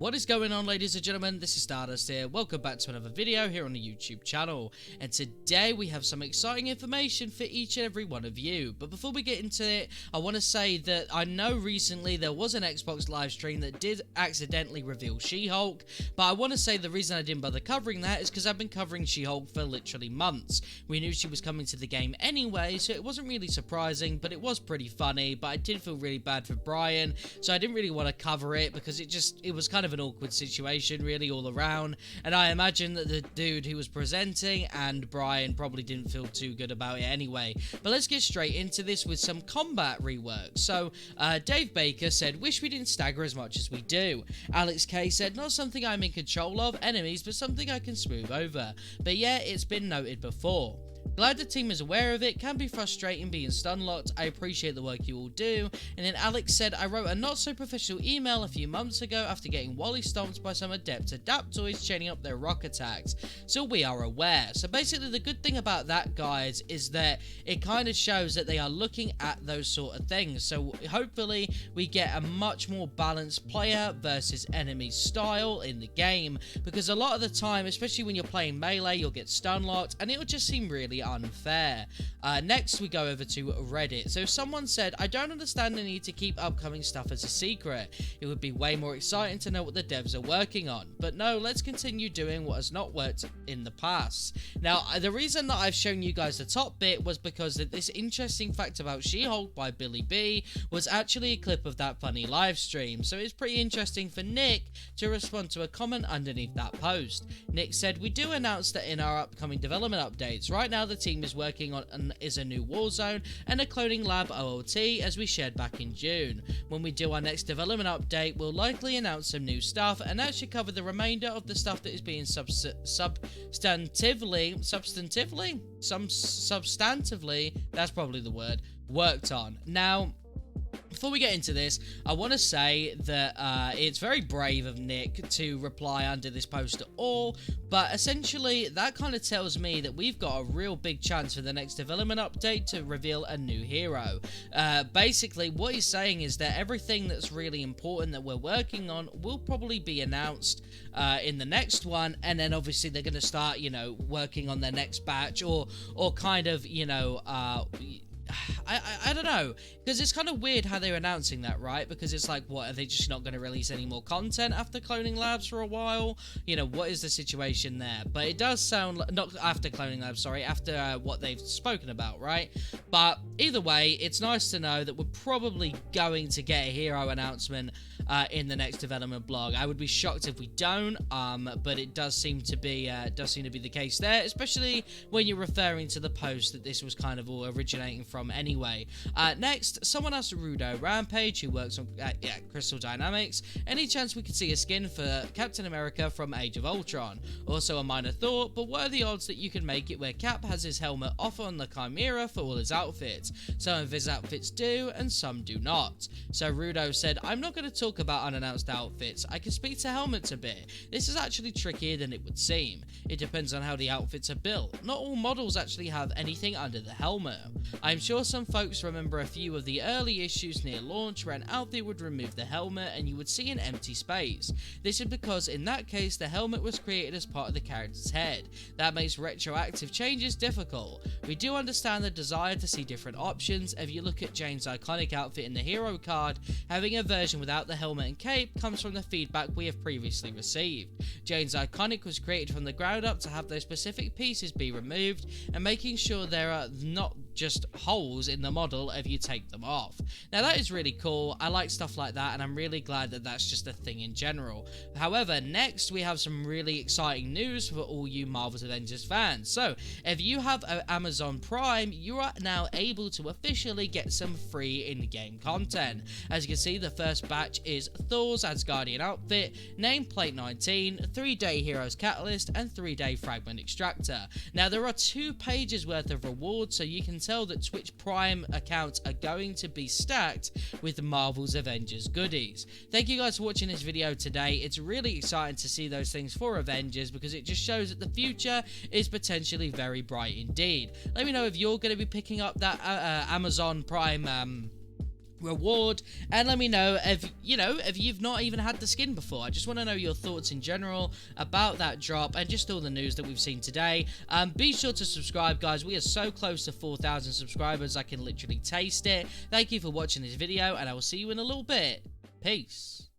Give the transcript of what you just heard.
What is going on, ladies and gentlemen? This is Stardust here. Welcome back to another video here on the YouTube channel. And today we have some exciting information for each and every one of you. But before we get into it, I want to say that I know recently there was an Xbox live stream that did accidentally reveal She-Hulk. But I want to say the reason I didn't bother covering that is because I've been covering She-Hulk for literally months. We knew she was coming to the game anyway, so it wasn't really surprising, but it was pretty funny. But I did feel really bad for Brian, so I didn't really want to cover it because it was kind of an awkward situation really all around, and I imagine that the dude who was presenting and Brian probably didn't feel too good about it anyway. But let's get straight into this with some combat rework. So Dave Baker said, wish we didn't stagger as much as we do. Alex K said, not something I'm in control of, enemies, but something I can smooth over. But yeah, it's been noted before. Glad the team is aware of it, can be frustrating being stun locked, I appreciate the work you all do. And then Alex said, I wrote a not so professional email a few months ago after getting wally stomped by some adept adaptoids chaining up their rock attacks, so we are aware. So basically the good thing about that, guys, is that it kind of shows that they are looking at those sort of things, so hopefully we get a much more balanced player versus enemy style in the game, because a lot of the time, especially when you're playing melee, you'll get stun locked and it'll just seem really unfair. Next we go over to Reddit. So someone said, I don't understand the need to keep upcoming stuff as a secret. It would be way more exciting to know what the devs are working on. But no, let's continue doing what has not worked in the past. Now, the reason that I've shown you guys the top bit was because this interesting fact about She-Hulk by Billy B was actually a clip of that funny live stream. So it's pretty interesting for Nick to respond to a comment underneath that post. Nick said, we do announce that in our upcoming development updates. Right now the team is working on is a new Warzone and a cloning lab OLT, as we shared back in June. When we do our next development update, we'll likely announce some new stuff, and that should cover the remainder of the stuff that is being substantively, that's probably the word, worked on. Now, before we get into this, I want to say that it's very brave of Nick to reply under this post at all, but essentially that kind of tells me that we've got a real big chance for the next development update to reveal a new hero. Basically, what he's saying is that everything that's really important that we're working on will probably be announced in the next one, and then obviously they're going to start, you know, working on their next batch, or kind of, you know, I don't know, because it's kind of weird how they're announcing that, right? Because it's like, what, are they just not going to release any more content after Cloning Labs for a while? You know, what is the situation there? But it does sound, not after Cloning Labs, sorry, after what they've spoken about, right? But either way, it's nice to know that we're probably going to get a hero announcement in the next development blog. I would be shocked if we don't, but it does seem to be the case there, especially when you're referring to the post that this was kind of all originating from anyway. Next, someone asked Rudo Rampage, who works on Crystal Dynamics, any chance we could see a skin for Captain America from Age of Ultron? Also a minor thought, but what are the odds that you can make it where Cap has his helmet off on the Chimera for all his outfits? Some of his outfits do, and some do not. So Rudo said, I'm not going to talk about unannounced outfits. I can speak to helmets a bit. This is actually trickier than it would seem. It depends on how the outfits are built. Not all models actually have anything under the helmet. I'm sure some folks remember a few of the early issues near launch where an outfit would remove the helmet and you would see an empty space. This is because in that case the helmet was created as part of the character's head. That makes retroactive changes difficult. We do understand the desire to see different options. If you look at Jane's iconic outfit in the hero card, having a version without the helmet and cape comes from the feedback we have previously received. Jane's iconic was created from the ground up to have those specific pieces be removed and making sure there are not just holes in the model if you take them off. Now that is really cool. I like stuff like that, and I'm really glad that that's just a thing in general. However, next we have some really exciting news for all you Marvel's Avengers fans. So if you have Amazon Prime, you are now able to officially get some free in-game content. As you can see, the first batch is Thor's Asgardian outfit, nameplate 19, 3-day Heroes Catalyst, and 3-day Fragment Extractor. Now there are 2 pages worth of rewards, so you can tell that Twitch Prime accounts are going to be stacked with Marvel's Avengers goodies. Thank you guys for watching this video today. It's really exciting to see those things for Avengers because it just shows that the future is potentially very bright indeed. Let me know if you're going to be picking up that Amazon Prime reward, and let me know if you've not even had the skin before. I just want to know your thoughts in general about that drop and just all the news that we've seen today. Be sure to subscribe, guys. We are so close to 4,000 subscribers, I can literally taste it. Thank you for watching this video, and I will see you in a little bit. Peace.